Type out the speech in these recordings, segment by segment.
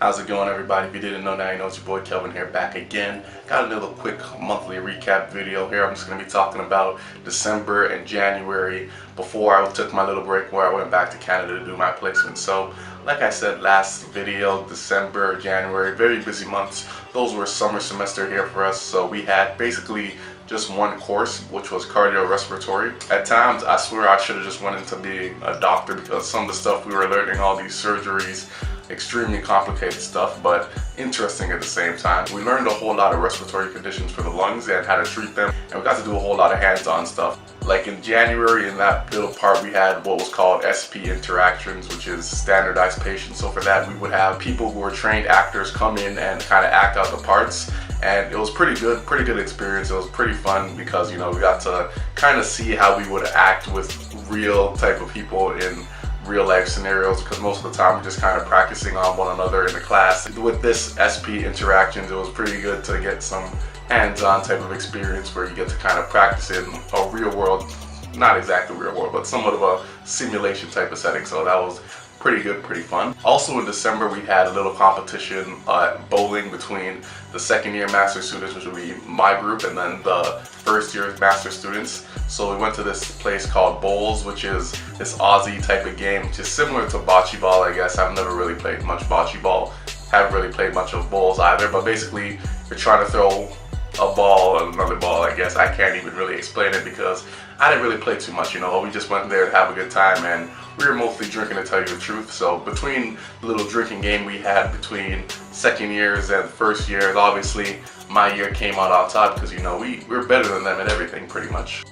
How's it going, everybody? If you didn't know, now you know. It's your boy Kelvin here, back again. Got another quick monthly recap video here. I'm just going to be talking about December and January before I took my little break where I went back to Canada to do my placement. So like I said last video, December, January, very busy months. Those were summer semester here for us, so we had basically just one course, which was cardiorespiratory. At times I swear I should have just went into being a doctor because some of the stuff we were learning, all these surgeries, extremely complicated stuff, but interesting at the same time. We learned a whole lot of respiratory conditions for the lungs and how to treat them, and we got to do a whole lot of hands-on stuff. Like in January, in that little part, we had what was called SP interactions, which is standardized patients. So for that, we would have people who were trained actors come in and kind of act out the parts, and it was pretty good experience. It was pretty fun because, you know, we got to kind of see how we would act with real type of people in real life scenarios, because most of the time we're just kind of practicing on one another in the class. With this SP interactions, it was pretty good to get some hands-on type of experience where you get to kind of practice in a real world, not exactly real world, but somewhat of a simulation type of setting. So that was pretty good, pretty fun. Also in December, we had a little competition bowling between the second year master students, which would be my group, and then the first year master students. So we went to this place called Bowls, which is this Aussie type of game, which is similar to bocce ball, I guess. I've never really played much bocce ball. Haven't really played much of bowls either, but basically you're trying to throw a ball and another ball, I guess. I can't even really explain it because I didn't really play too much, you know. We just went there to have a good time, and we were mostly drinking, to tell you the truth. So between the little drinking game we had between second years and first years, obviously my year came out on top because, you know, we're better than them at everything pretty much.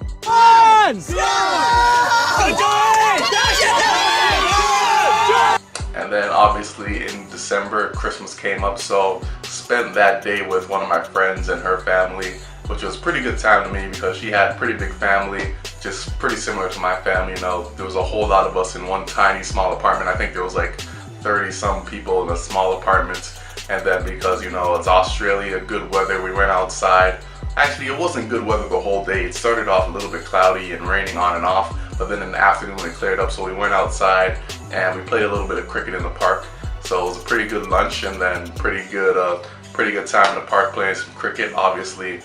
And then obviously in December, Christmas came up, so spent that day with one of my friends and her family, which was a pretty good time to me because she had a pretty big family, just pretty similar to my family. You know, there was a whole lot of us in one tiny small apartment. I think there was like 30 some people in a small apartment. And then because, you know, it's Australia, good weather, we went outside. Actually, it wasn't good weather the whole day. It started off a little bit cloudy and raining on and off, but then in the afternoon it cleared up, so we went outside and we played a little bit of cricket in the park. So it was a pretty good lunch, and then pretty good time in the park playing some cricket. Obviously,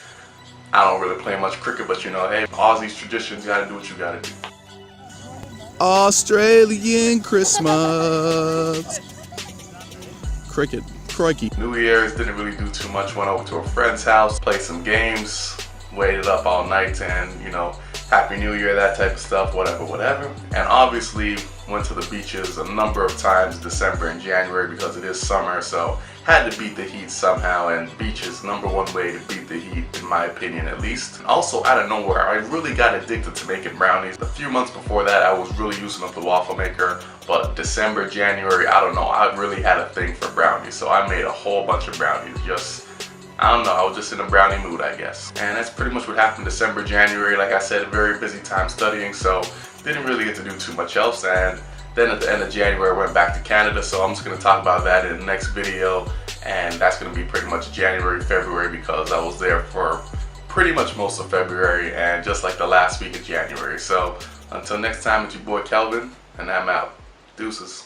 I don't really play much cricket, but you know, hey, Aussie's traditions, you gotta do what you gotta do. Australian Christmas. Cricket. Crikey. New Year's, didn't really do too much. Went over to a friend's house, played some games, waited up all night, and, you know, Happy New Year, that type of stuff, whatever. And obviously went to the beaches a number of times December and January because it is summer, so had to beat the heat somehow, and beaches, #1 way to beat the heat, in my opinion at least. Also, out of nowhere, I really got addicted to making brownies. A few months before that, I was really using up the waffle maker, but December, January, I don't know, I really had a thing for brownies, so I made a whole bunch of brownies. I don't know, I was just in a brownie mood, I guess. And that's pretty much what happened December, January. Like I said, a very busy time studying, so didn't really get to do too much else. And then at the end of January, I went back to Canada, so I'm just going to talk about that in the next video. And that's going to be pretty much January, February, because I was there for pretty much most of February and just like the last week of January. So until next time, it's your boy Kelvin, and I'm out. Deuces.